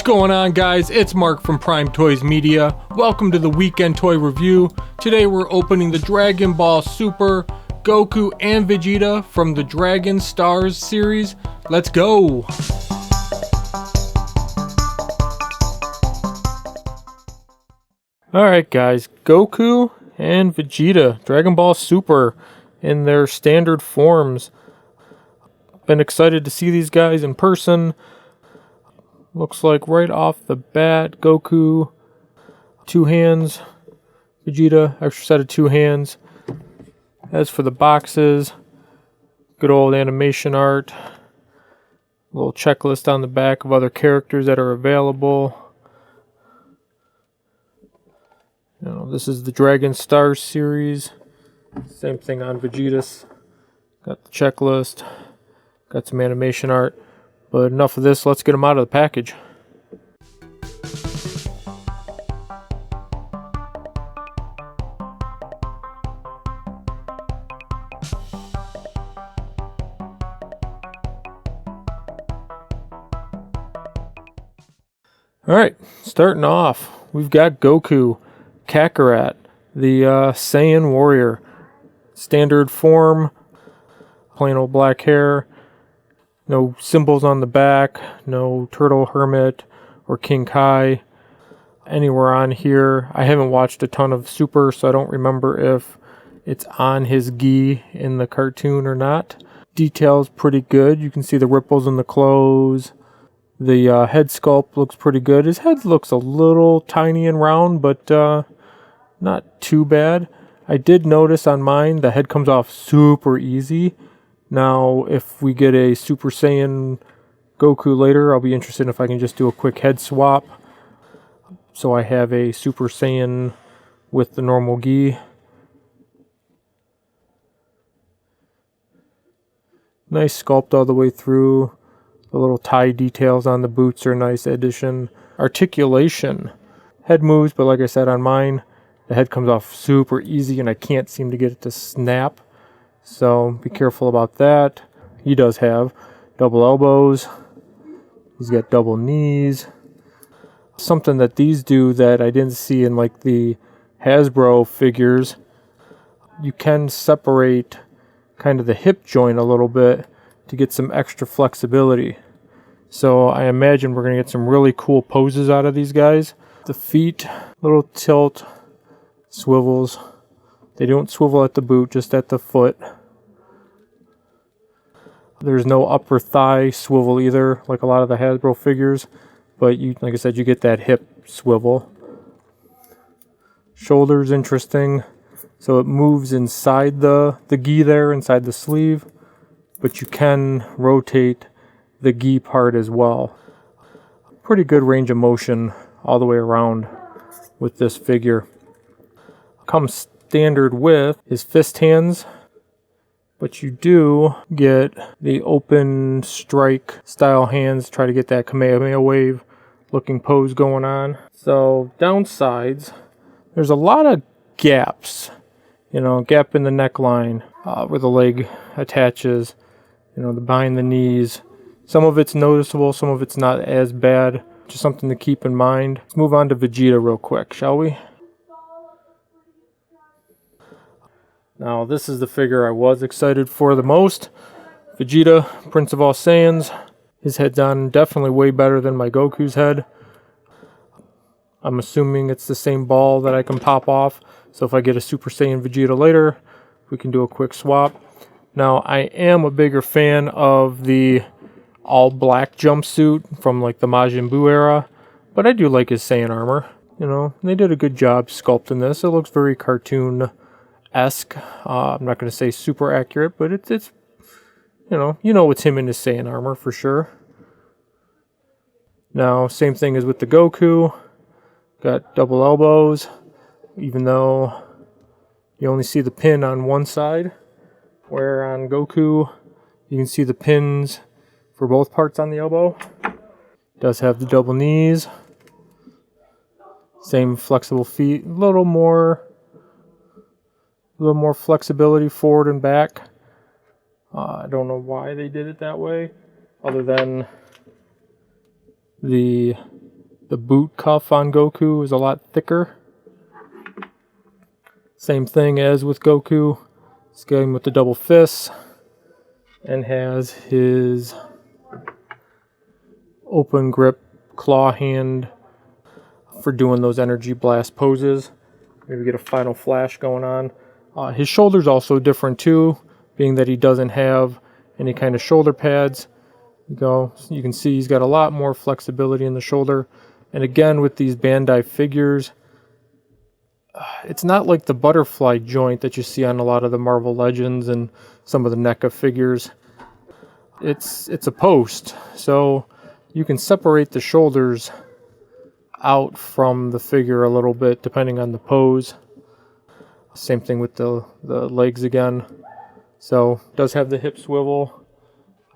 going on, guys? It's Mark from Prime Toys Media. Welcome to the weekend toy review. Today we're opening the Dragon Ball Super, Goku and Vegeta from the Dragon Stars Series. Let's go! Alright guys, Goku and Vegeta, Dragon Ball Super in their standard forms. Been excited to see these guys in person. Looks like right off the bat, Goku, 2 hands. Vegeta, extra set of 2 hands. As for the boxes, good old animation art. A little checklist on the back of other characters that are available. This is the Dragon Stars Series. Same thing on Vegeta's. Got the checklist. Got some animation art. But enough of this, let's get them out of the package. Alright, starting off, we've got Goku, Kakarot, the Saiyan warrior. Standard form, plain old black hair. No symbols on the back, no Turtle Hermit or King Kai anywhere on here. I haven't watched a ton of Super, so I don't remember if it's on his gi in the cartoon or not. Detail's pretty good. You can see the ripples in the clothes. The head sculpt looks pretty good. His head looks a little tiny and round, but not too bad. I did notice on mine the head comes off super easy. Now, if we get a Super Saiyan Goku later, I'll be interested if I can just do a quick head swap. So I have a Super Saiyan with the normal gi. Nice sculpt all the way through. The little tie details on the boots are a nice addition. Articulation. Head moves, but like I said on mine, the head comes off super easy and I can't seem to get it to snap. So be careful about that. He does have double elbows. He's got double knees. Something that these do that I didn't see in like the Hasbro figures. You can separate kind of the hip joint a little bit to get some extra flexibility. So I imagine we're going to get some really cool poses out of these guys. The feet, little tilt, swivels. They don't swivel at the boot, just at the foot. There's no upper thigh swivel either, like a lot of the Hasbro figures. But you, like I said, you get that hip swivel. Shoulders interesting. So it moves inside the gi there, inside the sleeve. But you can rotate the gi part as well. Pretty good range of motion all the way around with this figure. Comes standard with his fist hands, but you do get the open strike style hands. Try to get that Kamehameha wave looking pose going on. So downsides, there's a lot of gaps. Gap in the neckline where the leg attaches. Behind the knees. Some of it's noticeable, some of it's not as bad. Just something to keep in mind. Let's move on to Vegeta real quick, shall we? Now, this is the figure I was excited for the most. Vegeta, Prince of all Saiyans. His head's on definitely way better than my Goku's head. I'm assuming it's the same ball that I can pop off. So if I get a Super Saiyan Vegeta later, we can do a quick swap. Now, I am a bigger fan of the all-black jumpsuit from like the Majin Buu era. But I do like his Saiyan armor. They did a good job sculpting this. It looks very cartoon-esque. I'm not going to say super accurate, but it's it's him in his Saiyan armor for sure. Now, same thing as with the Goku. Got double elbows, even though you only see the pin on one side. Where on Goku, you can see the pins for both parts on the elbow. Does have the double knees. Same flexible feet. A little more flexibility forward and back. I don't know why they did it that way, other than the The boot cuff on Goku is a lot thicker. Same thing as with Goku. Scaling with the double fists. And has his open grip claw hand for doing those energy blast poses. Maybe get a final flash going on. His shoulder's also different too, being that he doesn't have any kind of shoulder pads. You can see he's got a lot more flexibility in the shoulder. And again, with these Bandai figures, it's not like the butterfly joint that you see on a lot of the Marvel Legends and some of the NECA figures. It's a post, so you can separate the shoulders out from the figure a little bit depending on the pose. Same thing with the legs again. So does have the hip swivel.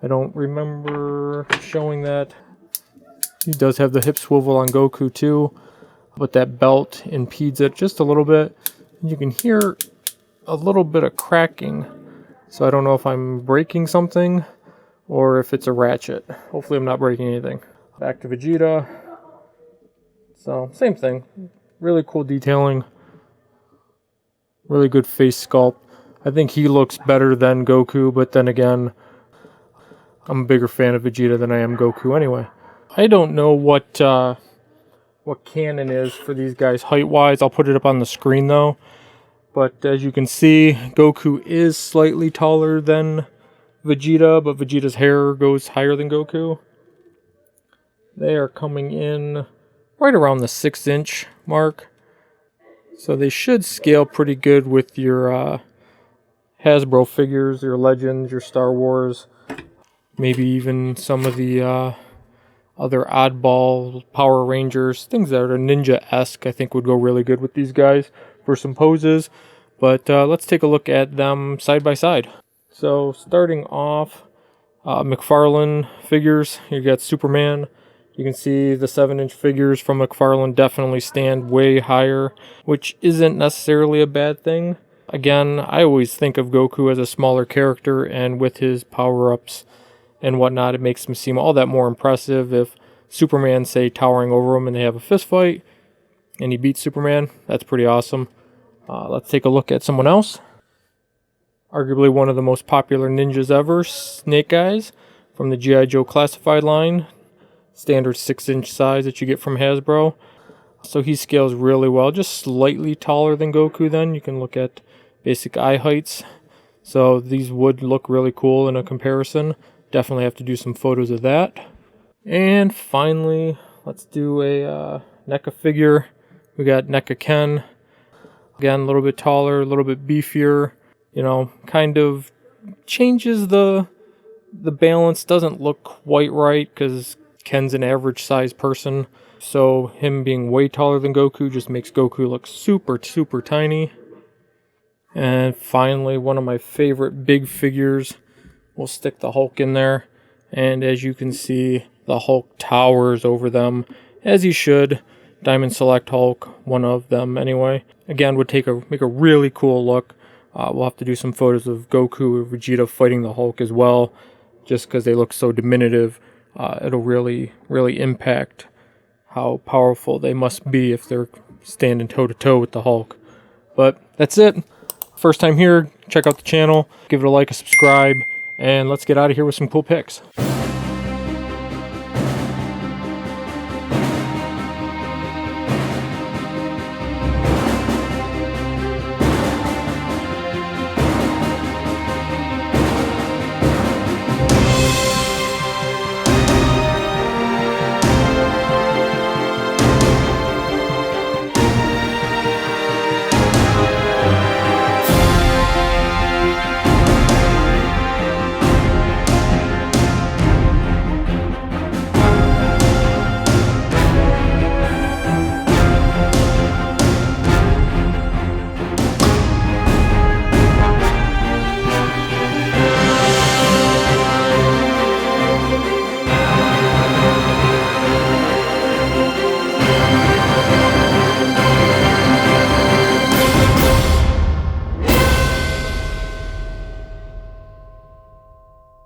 I don't remember showing that. He does have the hip swivel on Goku too, but that belt impedes it just a little bit. You can hear a little bit of cracking, so I don't know if I'm breaking something or if it's a ratchet. Hopefully I'm not breaking anything. Back to Vegeta. So same thing, really cool detailing, really good face sculpt. I think he looks better than Goku, but then again, I'm a bigger fan of Vegeta than I am Goku anyway. I don't know what canon is for these guys height-wise. I'll put it up on the screen though. But as you can see, Goku is slightly taller than Vegeta, but Vegeta's hair goes higher than Goku. They are coming in right around the 6-inch mark. So they should scale pretty good with your Hasbro figures, your Legends, your Star Wars, maybe even some of the other oddball Power Rangers, things that are ninja-esque, I think would go really good with these guys for some poses. But let's take a look at them side by side. So starting off, McFarlane figures. You got Superman. You can see the 7-inch figures from McFarlane definitely stand way higher, which isn't necessarily a bad thing. Again, I always think of Goku as a smaller character, and with his power-ups and whatnot, it makes him seem all that more impressive. If Superman, say, towering over him and they have a fist fight and he beats Superman, that's pretty awesome. Let's take a look at someone else. Arguably one of the most popular ninjas ever, Snake Eyes, from the G.I. Joe Classified line. Standard 6-inch size that you get from Hasbro. So he scales really well, just slightly taller than Goku then. You can look at basic eye heights. So these would look really cool in a comparison. Definitely have to do some photos of that. And finally, let's do a NECA figure. We got NECA Ken. Again, a little bit taller, a little bit beefier. You know, kind of changes the balance. Doesn't look quite right because Ken's an average sized person. So him being way taller than Goku just makes Goku look super, super tiny. And finally, one of my favorite big figures. We'll stick the Hulk in there. And as you can see, the Hulk towers over them, as he should. Diamond Select Hulk, one of them anyway. Again, would make a really cool look. We'll have to do some photos of Goku or Vegeta fighting the Hulk as well, just because they look so diminutive. It'll really, really impact how powerful they must be if they're standing toe-to-toe with the Hulk. But that's it. First time here, check out the channel, give it a like, a subscribe, and let's get out of here with some cool pics.